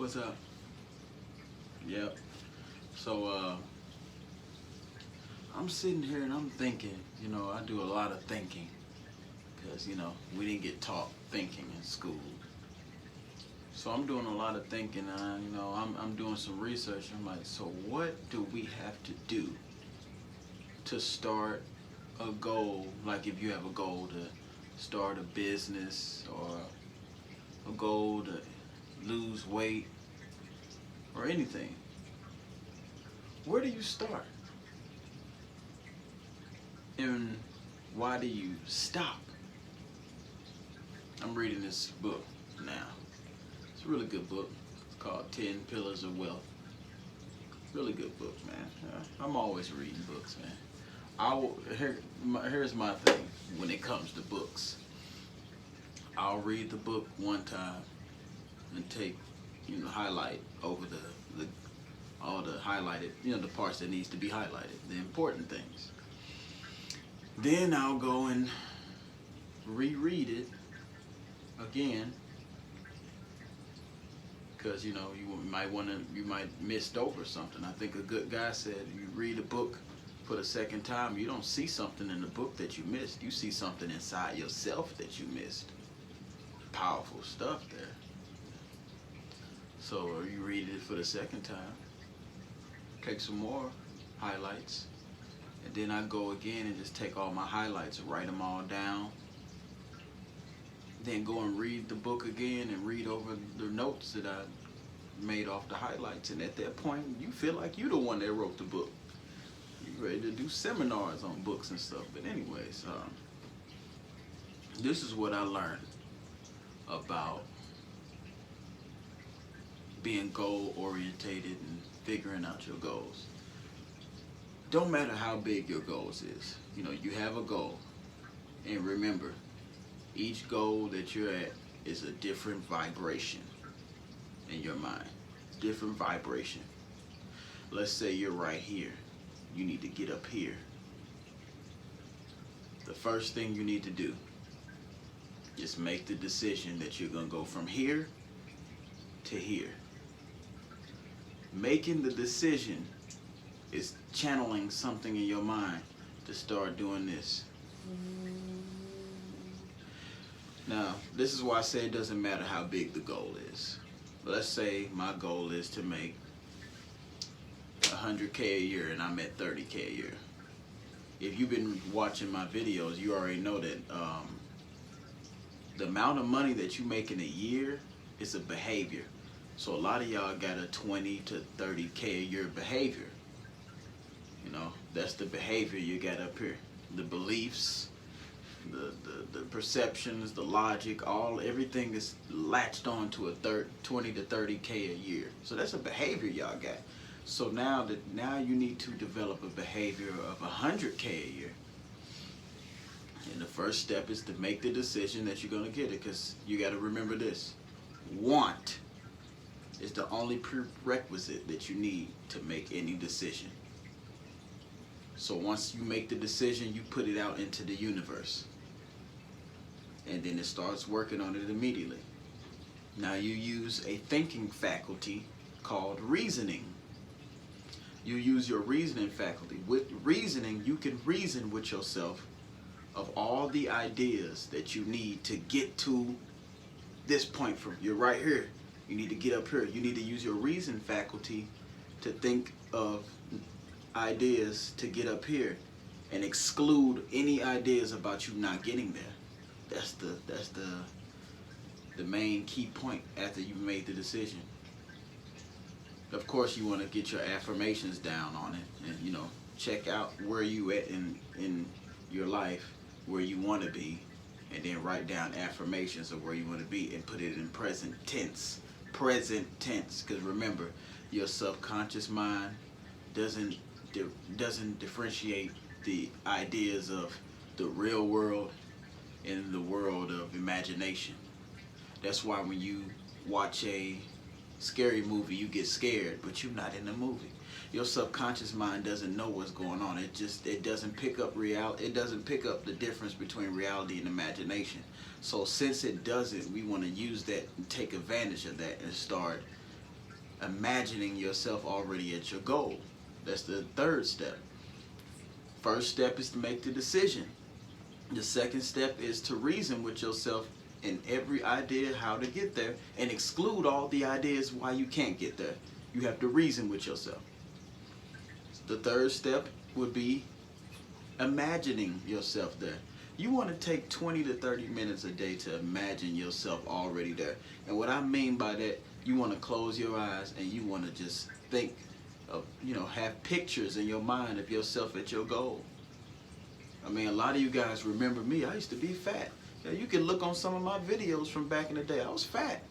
What's up? Yep. So I'm sitting here and I'm thinking, I do a lot of thinking because, we didn't get taught thinking in school. So I'm doing a lot of thinking. I'm doing some research. I'm like, so what do we have to do to start a goal? Like if you have a goal to start a business or a goal to lose weight or anything, where do you start? And why do you stop? I'm reading this book now. It's a really good book. It's called 10 Pillars of Wealth. Really good book, man. I'm always reading books, man. Here's my thing when it comes to books. I'll read the book one time and take, highlight over the all the highlighted, the parts that needs to be highlighted, the important things. Then I'll go and reread it again because you might missed over something. I think a good guy said you read a book for the second time, you don't see something in the book that you missed. You see something inside yourself that you missed. Powerful stuff there. So you read it for the second time, take some more highlights, and then I go again and just take all my highlights and write them all down. Then go and read the book again and read over the notes that I made off the highlights. And at that point, you feel like you're the one that wrote the book. You're ready to do seminars on books and stuff. But anyways, this is what I learned about being goal orientated and figuring out your goals. Don't matter how big your goals is. You have a goal. And remember, each goal that you're at is a different vibration in your mind. Different vibration. Let's say you're right here. You need to get up here. The first thing you need to do is make the decision that you're going to go from here to here. Making the decision is channeling something in your mind to start doing this. Now, this is why I say it doesn't matter how big the goal is. Let's say my goal is to make 100K a year and I'm at 30K a year. If you've been watching my videos, you already know that the amount of money that you make in a year is a behavior. So a lot of y'all got a 20 to 30K a year behavior. That's the behavior you got up here. The beliefs, the perceptions, the logic, everything is latched on to a 20 to 30K a year. So that's a behavior y'all got. So now you need to develop a behavior of 100K a year. And the first step is to make the decision that you're going to get it, because you got to remember this. Want is the only prerequisite that you need to make any decision. So once you make the decision, you put it out into the universe. And then it starts working on it immediately. Now you use a thinking faculty called reasoning. You use your reasoning faculty. With reasoning, you can reason with yourself of all the ideas that you need to get to this point. You're right here. You need to get up here. You need to use your reason faculty to think of ideas to get up here and exclude any ideas about you not getting there. That's the main key point after you've made the decision. Of course, you want to get your affirmations down on it and check out where you at in your life, where you want to be, and then write down affirmations of where you want to be and put it in present tense. Present tense, because remember, your subconscious mind doesn't differentiate the ideas of the real world and the world of imagination. That's why when you watch a scary movie, you get scared, but you're not in the movie. Your subconscious mind doesn't know what's going on. It doesn't pick up reality. It doesn't pick up the difference between reality and imagination. So since it doesn't, we want to use that and take advantage of that and start imagining yourself already at your goal. That's the third step. First step is to make the decision. The second step is to reason with yourself in every idea how to get there and exclude all the ideas why you can't get there. You have to reason with yourself. The third step would be imagining yourself there. You want to take 20 to 30 minutes a day to imagine yourself already there. And what I mean by that, you want to close your eyes and you want to just think of, have pictures in your mind of yourself at your goal. I mean, a lot of you guys remember me. I used to be fat. You can look on some of my videos from back in the day. I was fat.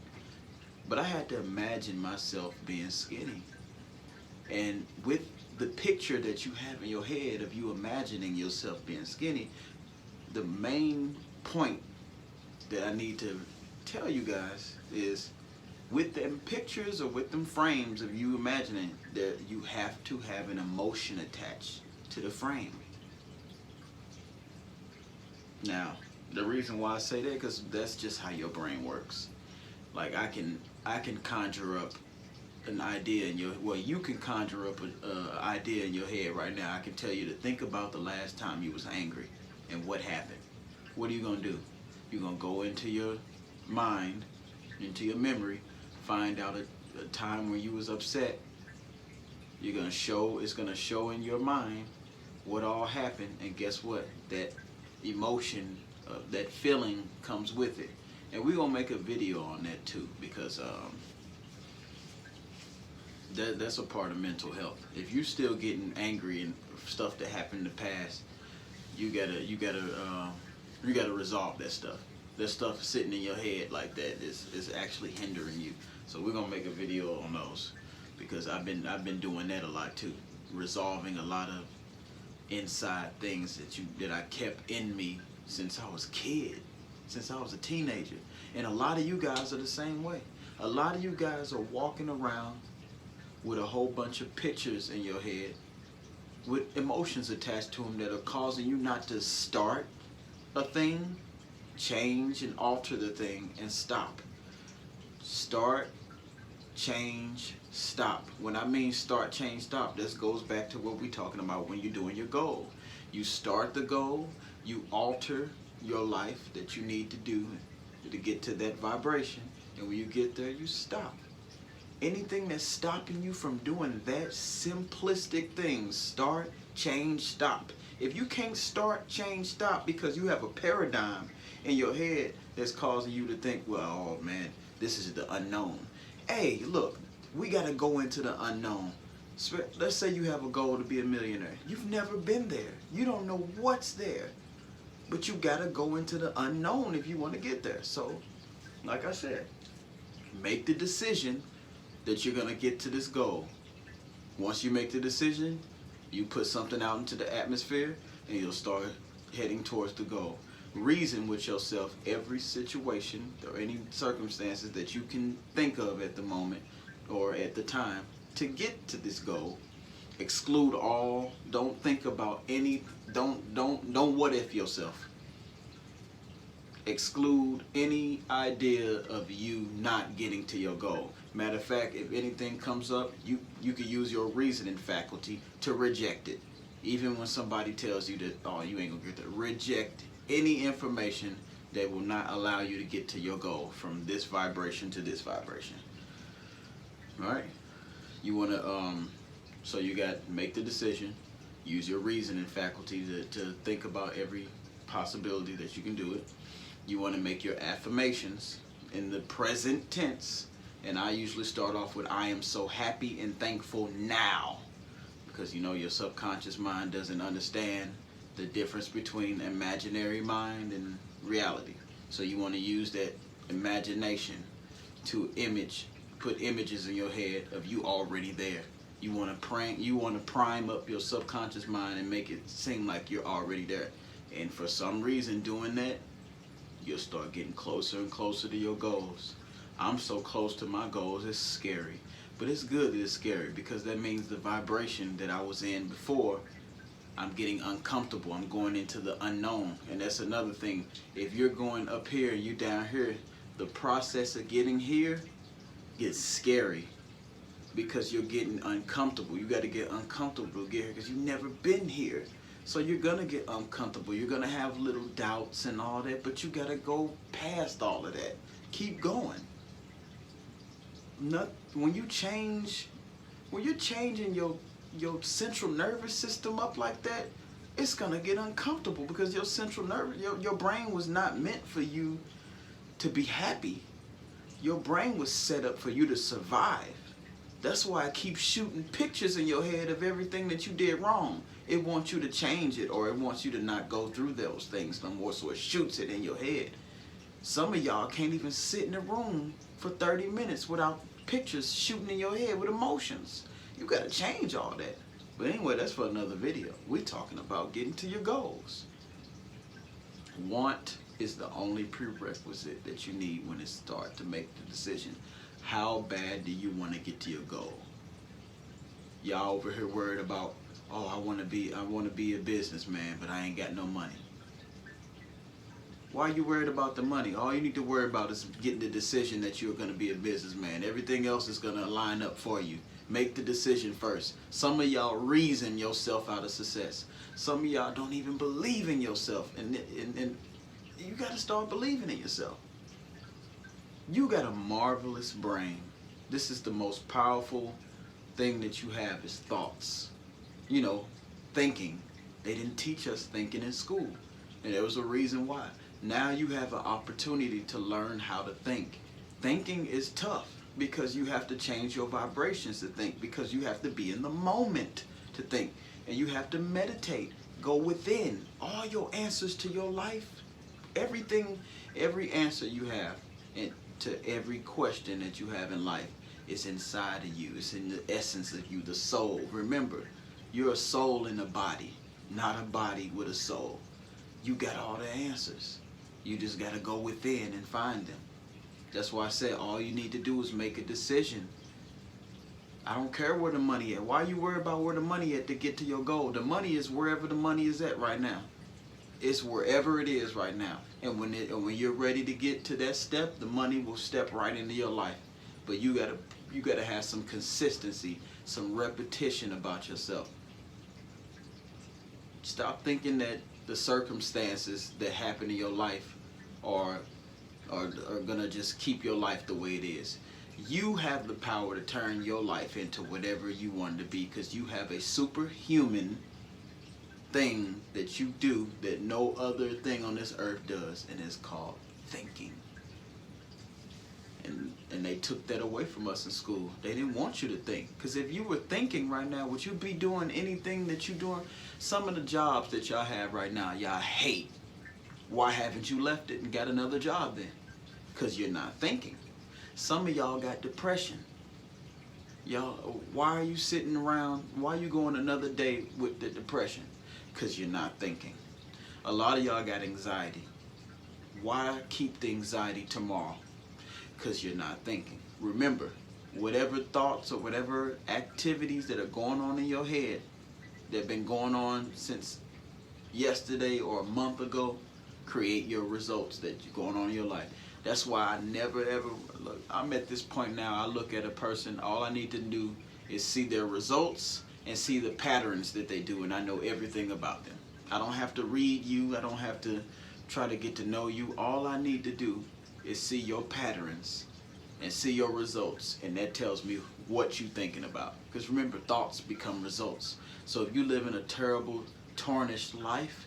But I had to imagine myself being skinny. And with the picture that you have in your head of you imagining yourself being skinny, the main point that I need to tell you guys is with them pictures or with them frames of you imagining that you have to have an emotion attached to the frame. Now, the reason why I say that, because that's just how your brain works. Like I can conjure up an idea in you can conjure up an idea in your head right now. I can tell you to think about the last time you was angry and what happened. What are you gonna do? You're gonna go into your mind, into your memory, find out a time when you was upset. It's gonna show in your mind what all happened, and guess what? That emotion, that feeling comes with it. And we're gonna make a video on that too, because that's a part of mental health. If you're still getting angry and stuff that happened in the past, you gotta resolve that stuff. That stuff sitting in your head like that is actually hindering you. So we're gonna make a video on those, because I've been doing that a lot too, resolving a lot of inside things that I kept in me since I was a kid, since I was a teenager. And a lot of you guys are the same way. A lot of you guys are walking around with a whole bunch of pictures in your head with emotions attached to them that are causing you not to start a thing, change and alter the thing, and stop. Start, change, stop. When I mean start, change, stop, this goes back to what we're talking about when you're doing your goal. You start the goal, you alter your life that you need to do to get to that vibration, and when you get there, you stop. Anything that's stopping you from doing that simplistic thing, start, change, stop. If you can't start, change, stop because you have a paradigm in your head that's causing you to think, well, oh man, this is the unknown. Hey, look, we got to go into the unknown. Let's say you have a goal to be a millionaire. You've never been there. You don't know what's there. But you got to go into the unknown if you want to get there. So, like I said, make the decision that you're going to get to this goal. Once you make the decision, you put something out into the atmosphere and you'll start heading towards the goal. Reason with yourself every situation or any circumstances that you can think of at the moment or at the time to get to this goal. Exclude all, don't think about any, don't what if yourself. Exclude any idea of you not getting to your goal. Matter of fact, if anything comes up, you can use your reasoning faculty to reject it. Even when somebody tells you that, oh, you ain't gonna get there, reject any information that will not allow you to get to your goal from this vibration to this vibration. All right? You wanna, so you got make the decision, use your reasoning faculty to think about every possibility that you can do it. You want to make your affirmations in the present tense, and I usually start off with I am so happy and thankful now, because your subconscious mind doesn't understand the difference between imaginary mind and reality. So you want to use that imagination to put images in your head of you already there. You want to prime up your subconscious mind and make it seem like you're already there. And for some reason doing that, you'll start getting closer and closer to your goals. I'm so close to my goals, it's scary. But it's good that it's scary, because that means the vibration that I was in before, I'm getting uncomfortable. I'm going into the unknown. And that's another thing. If you're going up here and you down here, the process of getting here gets scary. because you're getting uncomfortable. You got to get uncomfortable to get here because you've never been here. So you're going to get uncomfortable. You're going to have little doubts and all that, but you got to go past all of that. Keep going. When you're changing your central nervous system up like that, it's going to get uncomfortable because your central your brain was not meant for you to be happy. Your brain was set up for you to survive. That's why I keep shooting pictures in your head of everything that you did wrong. It wants you to change it, or it wants you to not go through those things no more, so it shoots it in your head. Some of y'all can't even sit in a room for 30 minutes without pictures shooting in your head with emotions. You got to change all that. But anyway, that's for another video. We're talking about getting to your goals. Want is the only prerequisite that you need when it starts to make the decision. How bad do you want to get to your goal? Y'all over here worried about, oh, I want to be a businessman, but I ain't got no money. Why are you worried about the money? All you need to worry about is getting the decision that you're going to be a businessman. Everything else is going to line up for you. Make the decision first. Some of y'all reason yourself out of success. Some of y'all don't even believe in yourself, and you got to start believing in yourself. You got a marvelous brain. This is the most powerful thing that you have is thoughts. You know, thinking. They didn't teach us thinking in school, and there was a reason why. Now you have an opportunity to learn how to think. Thinking is tough because you have to change your vibrations to think, because you have to be in the moment to think, and you have to meditate. Go within. All your answers to your life, everything, every answer you have, and to every question that you have in life is inside of you. It's in the essence of you, the soul. Remember, you're a soul in a body, not a body with a soul. You got all the answers. You just got to go within and find them. That's why I said all you need to do is make a decision. I don't care where the money is. Why are you worried about where the money is to get to your goal? The money is wherever the money is at right now. It's wherever it is right now. And when you're ready to get to that step, the money will step right into your life. But you gotta have some consistency, some repetition about yourself. Stop thinking that the circumstances that happen in your life are gonna just keep your life the way it is. You have the power to turn your life into whatever you want it to be, because you have a superhuman thing that you do that no other thing on this earth does, and it's called thinking. And they took that away from us in school. They didn't want you to think, because if you were thinking right now, would you be doing anything that you're doing? Some of the jobs that y'all have right now, y'all hate. Why haven't you left it and got another job then? Because you're not thinking. Some of y'all got depression. Y'all, why are you sitting around? Why are you going another day with the depression? Because you're not thinking. A lot of y'all got anxiety. Why keep the anxiety tomorrow? Because you're not thinking. Remember, whatever thoughts or whatever activities that are going on in your head that have been going on since yesterday or a month ago, create your results that are going on in your life. That's why I never ever look. I'm at this point now, I look at a person, all I need to do is see their results and see the patterns that they do, and I know everything about them. I don't have to read you. I don't have to try to get to know you. All I need to do is see your patterns and see your results, and that tells me what you're thinking about. Because remember, thoughts become results. So if you live in a terrible, tarnished life,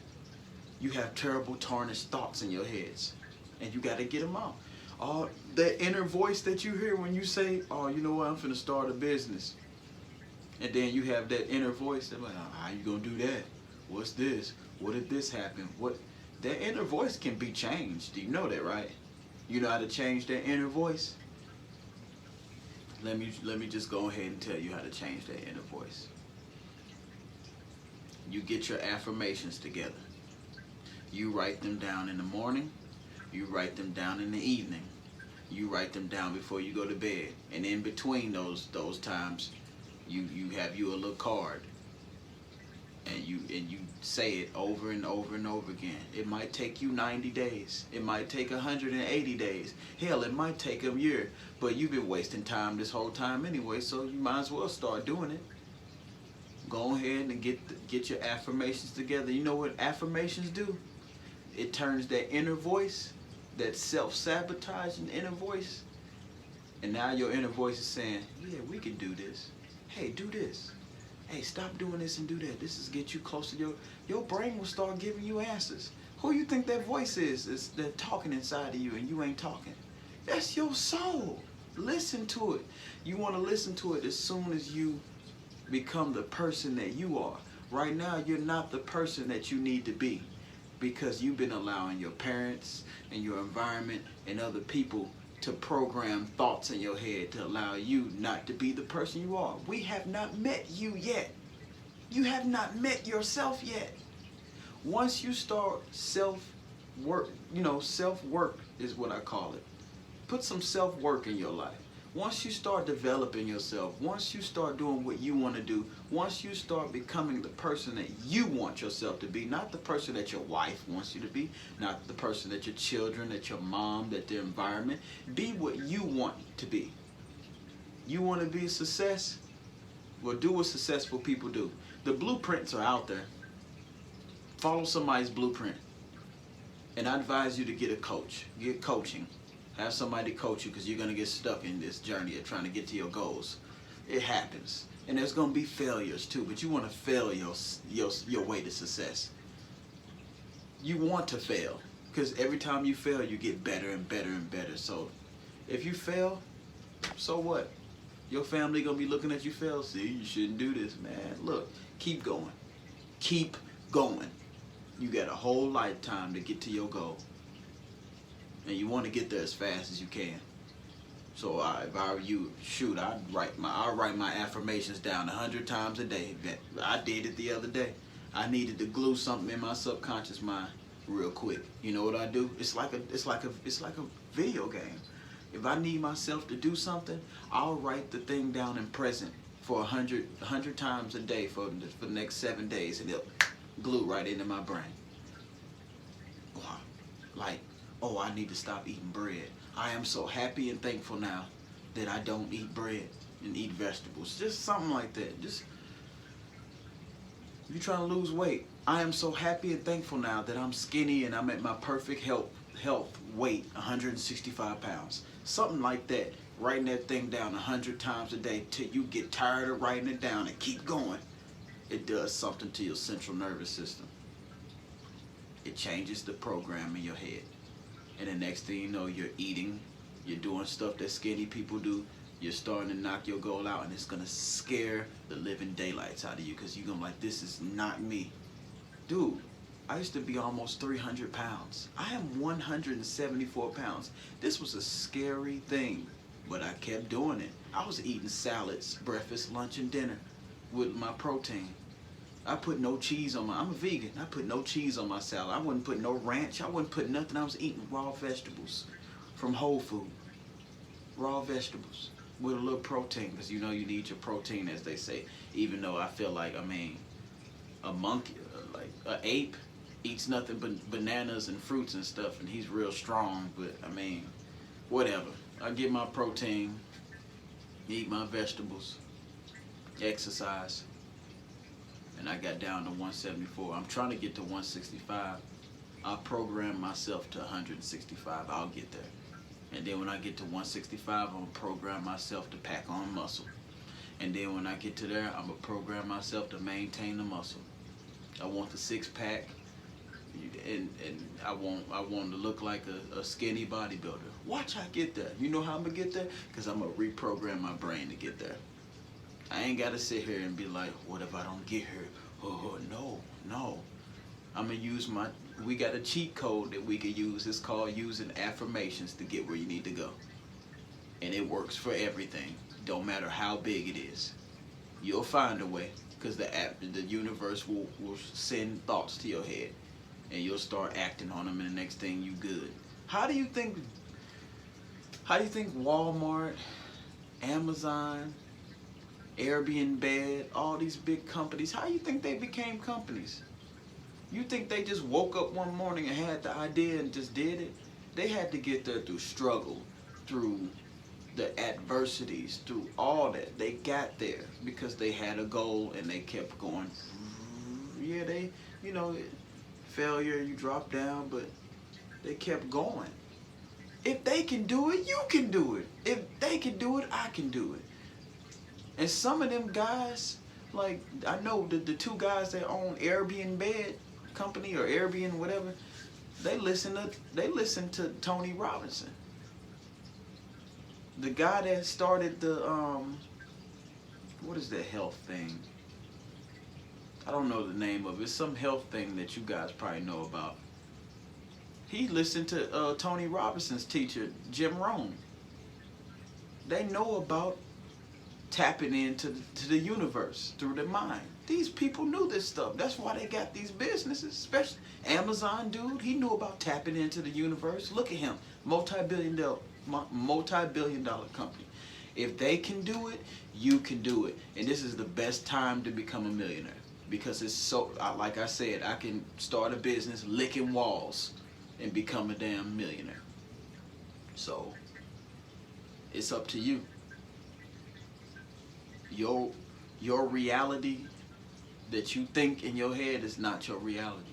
you have terrible, tarnished thoughts in your heads, and you got to get them out. All that inner voice that you hear when you say, oh, you know what, I'm finna start a business. And then you have that inner voice that's like, oh, how you gonna do that? What's this? What if this happen? What? That inner voice can be changed. Do you know that, right? You know how to change that inner voice? Let me just go ahead and tell you how to change that inner voice. You get your affirmations together. You write them down in the morning. You write them down in the evening. You write them down before you go to bed. And in between those times, you have you a little card. and you say it over and over and over again. It might take you 90 days. It might take 180 days. Hell, it might take a year. But you've been wasting time this whole time anyway, so you might as well start doing it. Go ahead and get your affirmations together. You know what affirmations do? It turns that inner voice, that self-sabotaging inner voice, and now your inner voice is saying, yeah, we can do this. Hey, do this. Hey, stop doing this and do that. This is get you closer. Your brain will start giving you answers. Who you think that voice is? It's that talking inside of you and you ain't talking. That's your soul. Listen to it. You want to listen to it as soon as you become the person that you are. Right now, you're not the person that you need to be because you've been allowing your parents and your environment and other people to program thoughts in your head to allow you not to be the person you are. We have not met you yet. You have not met yourself yet. Once you start self-work, self-work is what I call it. Put some self-work in your life. Once you start developing yourself, once you start doing what you want to do, once you start becoming the person that you want yourself to be, not the person that your wife wants you to be, not the person that your children, that your mom, that their environment, be what you want to be. You want to be a success? Well, do what successful people do. The blueprints are out there. Follow somebody's blueprint. And I advise you to get a coach. Get coaching. Have somebody coach you because you're going to get stuck in this journey of trying to get to your goals. It happens. And there's going to be failures too, but you want to fail your way to success. You want to fail because every time you fail, you get better and better and better. So if you fail, so what? Your family going to be looking at you fail. See, you shouldn't do this, man. Look, keep going. Keep going. You got a whole lifetime to get to your goal. And you want to get there as fast as you can. So if I were you, shoot, I'll write my affirmations down 100 times a day. I did it the other day. I needed to glue something in my subconscious mind real quick. You know what I do? It's like a video game. If I need myself to do something, I'll write the thing down in present for 100 times a day for the next 7 days, and it'll glue right into my brain. Wow. Like, oh, I need to stop eating bread. I am so happy and thankful now that I don't eat bread and eat vegetables. Just something like that. Just, if you're trying to lose weight, I am so happy and thankful now that I'm skinny and I'm at my perfect health weight, 165 pounds. Something like that. Writing that thing down 100 times a day till you get tired of writing it down and keep going. It does something to your central nervous system. It changes the program in your head. And the next thing you know, you're eating, you're doing stuff that skinny people do, you're starting to knock your goal out, and it's going to scare the living daylights out of you because you're going to be like, this is not me. Dude, I used to be almost 300 pounds. I am 174 pounds. This was a scary thing, but I kept doing it. I was eating salads, breakfast, lunch, and dinner with my protein. I put no cheese on I'm a vegan. I put no cheese on my salad. I wouldn't put no ranch. I wouldn't put nothing. I was eating raw vegetables from Whole Food. Raw vegetables with a little protein because you know you need your protein, as they say. Even though I feel like, a monkey, like an ape, eats nothing but bananas and fruits and stuff, and he's real strong. But whatever. I get my protein, eat my vegetables, exercise. And I got down to 174. I'm trying to get to 165. I'll program myself to 165. I'll get there. And then when I get to 165, I'm going to program myself to pack on muscle. And then when I get to there, I'm going to program myself to maintain the muscle. I want the six-pack, and I want to look like a skinny bodybuilder. Watch I get there. You know how I'm going to get there? Because I'm going to reprogram my brain to get there. I ain't got to sit here and be like, what if I don't get here? Oh, no. I'm going to use we got a cheat code that we can use. It's called using affirmations to get where you need to go. And it works for everything. Don't matter how big it is. You'll find a way because the universe will send thoughts to your head. And you'll start acting on them, and the next thing you good. How do you think Walmart, Amazon, Airbnb, all these big companies. How you think they became companies? You think they just woke up one morning and had the idea and just did it? They had to get there through struggle, through the adversities, through all that. They got there because they had a goal and they kept going. Yeah, they, you know, failure, you drop down, but they kept going. If they can do it, you can do it. If they can do it, I can do it. And some of them guys, like I know the two guys that own Airbnb company or Airbnb whatever, they listen to Tony Robinson. The guy that started the what is the health thing? I don't know the name of it. It's some health thing that you guys probably know about. He listened to Tony Robinson's teacher, Jim Rohn. They know about tapping into the universe through the mind. These people knew this stuff. That's why they got these businesses, especially Amazon dude. He knew about tapping into the universe. Look at him, multi-billion dollar company. If they can do it, you can do it. And this is the best time to become a millionaire because it's so, like I said, I can start a business licking walls and become a damn millionaire. So it's up to you. Your reality that you think in your head is not your reality.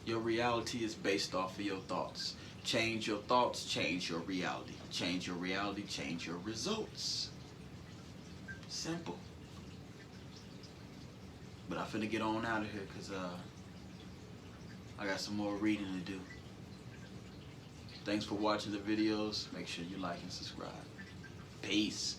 Your reality is based off of your thoughts. Change your thoughts, change your reality. Change your reality, change your results. Simple. But I'm finna get on out of here because I got some more reading to do. Thanks for watching the videos. Make sure you like and subscribe. Peace.